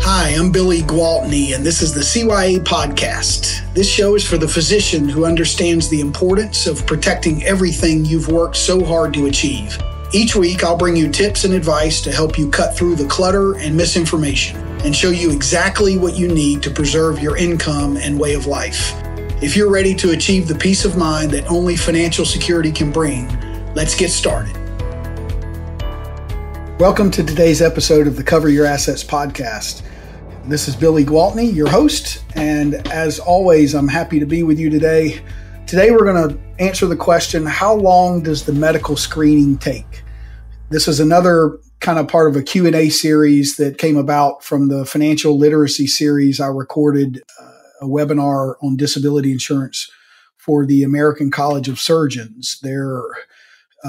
Hi, I'm Billy Gwaltney, and this is the CYA Podcast. This show is for the physician who understands the importance of protecting everything you've worked so hard to achieve. Each week, I'll bring you tips and advice to help you cut through the clutter and misinformation and show you exactly what you need to preserve your income and way of life. If you're ready to achieve the peace of mind that only financial security can bring, let's get started. Welcome to today's episode of the Cover Your Assets podcast. This is Billy Gwaltney, your host, and as always, I'm happy to be with you today. Today, we're going to answer the question, how long does the medical screening take? This is another kind of part of a Q&A series that came about from the financial literacy series. I recorded a webinar on disability insurance for the American College of Surgeons. Their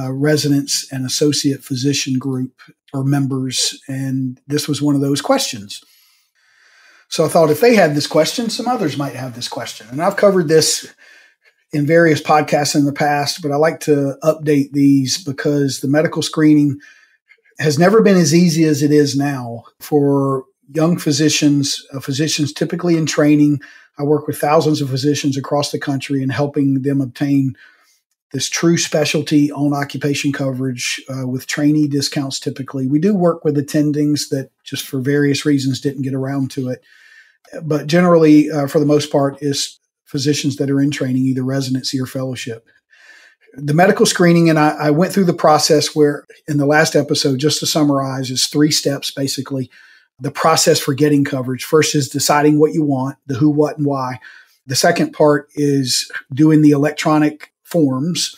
residents and associate physician group are members, and this was one of those questions. So I thought if they had this question, some others might have this question. And I've covered this in various podcasts in the past, but I like to update these because the medical screening has never been as easy as it is now for young physicians, physicians typically in training. I work with thousands of physicians across the country and helping them obtain this true specialty on occupation coverage with trainee discounts typically. We do work with attendings that just for various reasons didn't get around to it. But generally, for the most part, is physicians that are in training, either residency or fellowship. The medical screening, and I went through the process where in the last episode, just to summarize, is 3 steps basically. The process for getting coverage. First is deciding what you want, the who, what, and why. The second part is doing the electronic forms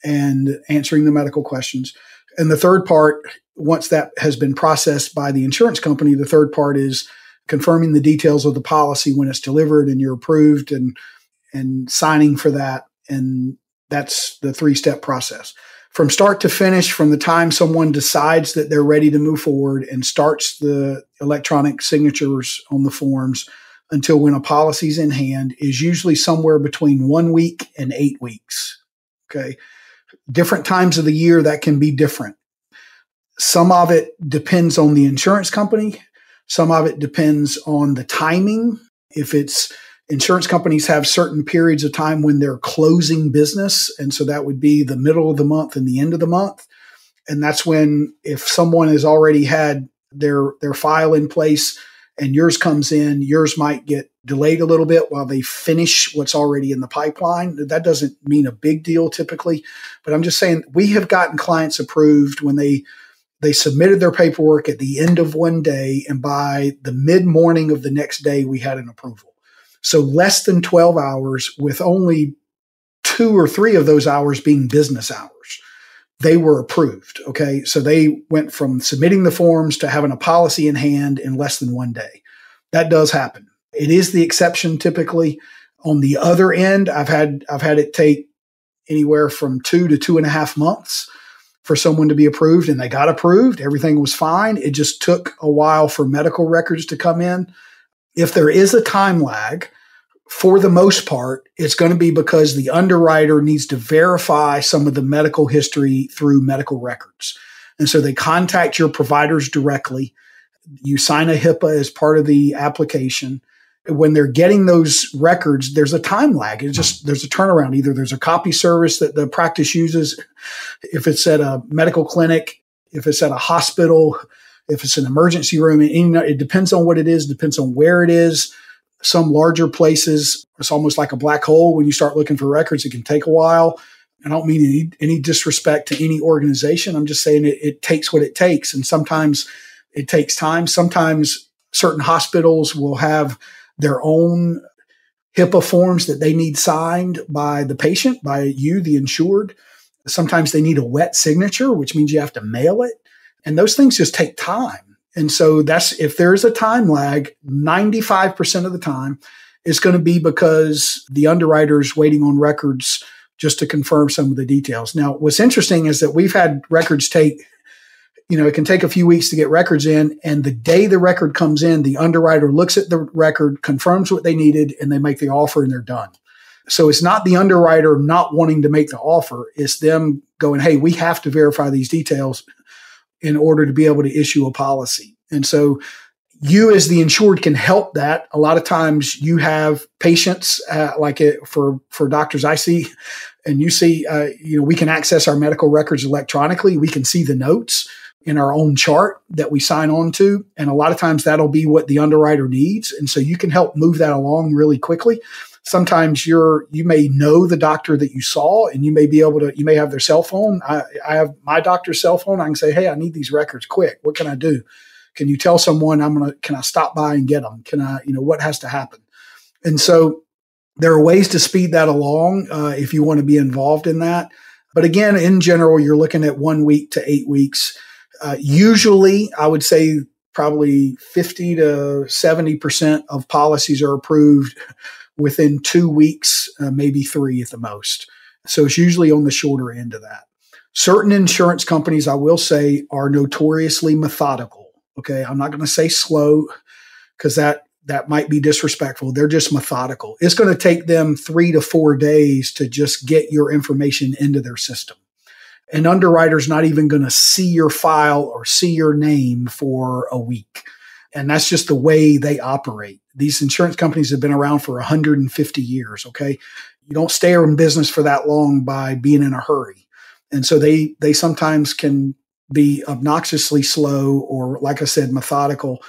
and answering the medical questions. And the third part, once that has been processed by the insurance company, the third part is confirming the details of the policy when it's delivered and you're approved and signing for that. And that's the 3-step process. From start to finish, from the time someone decides that they're ready to move forward and starts the electronic signatures on the forms until when a policy's in hand is usually somewhere between 1 week and 8 weeks. Okay. Different times of the year that can be different. Some of it depends on the insurance company. Some of it depends on the timing. If it's insurance companies have certain periods of time when they're closing business. And so that would be the middle of the month and the end of the month. And that's when if someone has already had their file in place and yours comes in, yours might get delayed a little bit while they finish what's already in the pipeline. That doesn't mean a big deal typically, but I'm just saying we have gotten clients approved when they submitted their paperwork at the end of one day, and by the mid-morning of the next day, we had an approval. So less than 12 hours, with only 2 or 3 of those hours being business hours. They were approved, okay? So they went from submitting the forms to having a policy in hand in less than 1 day. That does happen. It is the exception typically. On the other end, I've had it take anywhere from 2 to 2.5 months for someone to be approved, and they got approved. Everything was fine. It just took a while for medical records to come in. If there is a time lag, for the most part, it's going to be because the underwriter needs to verify some of the medical history through medical records. And so they contact your providers directly. You sign a HIPAA as part of the application. When they're getting those records, there's a time lag. There's a turnaround. Either there's a copy service that the practice uses, if it's at a medical clinic, if it's at a hospital, if it's an emergency room. It depends on what it is, depends on where it is. Some larger places, it's almost like a black hole. When you start looking for records, it can take a while. I don't mean any disrespect to any organization. I'm just saying it takes what it takes. And sometimes it takes time. Sometimes certain hospitals will have their own HIPAA forms that they need signed by the patient, by you, the insured. Sometimes they need a wet signature, which means you have to mail it. And those things just take time. And so if there's a time lag, 95% of the time, it's going to be because the underwriter is waiting on records just to confirm some of the details. Now, what's interesting is that we've had records take, it can take a few weeks to get records in. And the day the record comes in, the underwriter looks at the record, confirms what they needed, and they make the offer and they're done. So it's not the underwriter not wanting to make the offer. It's them going, hey, we have to verify these details in order to be able to issue a policy. And so you as the insured can help that. A lot of times you have patients for doctors I see and you see, we can access our medical records electronically. We can see the notes in our own chart that we sign on to. And a lot of times that'll be what the underwriter needs. And so you can help move that along really quickly. Sometimes you may know the doctor that you saw and you may have their cell phone. I have my doctor's cell phone. I can say, hey, I need these records quick. What can I do? Can you tell someone can I stop by and get them? Can I, what has to happen? And so there are ways to speed that along if you want to be involved in that. But again, in general, you're looking at 1 week to 8 weeks. Usually, I would say probably 50 to 70% of policies are approved within 2 weeks, maybe 3 at the most. So it's usually on the shorter end of that. Certain insurance companies, I will say, are notoriously methodical. Okay, I'm not going to say slow because that might be disrespectful. They're just methodical. It's going to take them 3 to 4 days to just get your information into their system. An underwriter's not even going to see your file or see your name for a week. And that's just the way they operate. These insurance companies have been around for 150 years, okay? You don't stay in business for that long by being in a hurry. And so they sometimes can be obnoxiously slow or, like I said, methodical.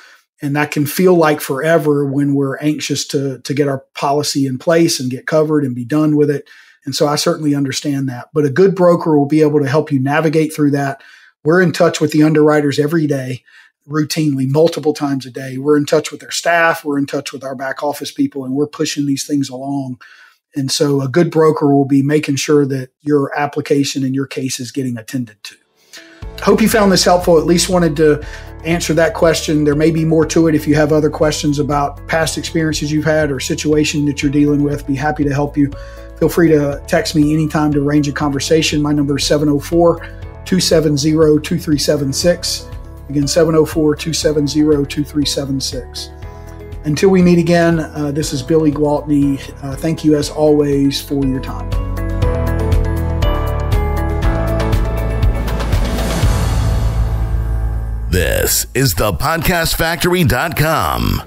And that can feel like forever when we're anxious to get our policy in place and get covered and be done with it. And so I certainly understand that. But a good broker will be able to help you navigate through that. We're in touch with the underwriters every day, routinely, multiple times a day. We're in touch with their staff. We're in touch with our back office people, and we're pushing these things along. And so a good broker will be making sure that your application and your case is getting attended to. Hope you found this helpful. At least wanted to answer that question. There may be more to it. If you have other questions about past experiences you've had or situation that you're dealing with, be happy to help you. Feel free to text me anytime to arrange a conversation. My number is 704-270-2376. Again, 704-270-2376. Until we meet again, this is Billy Gwaltney. Thank you as always for your time. This is thepodcastfactory.com.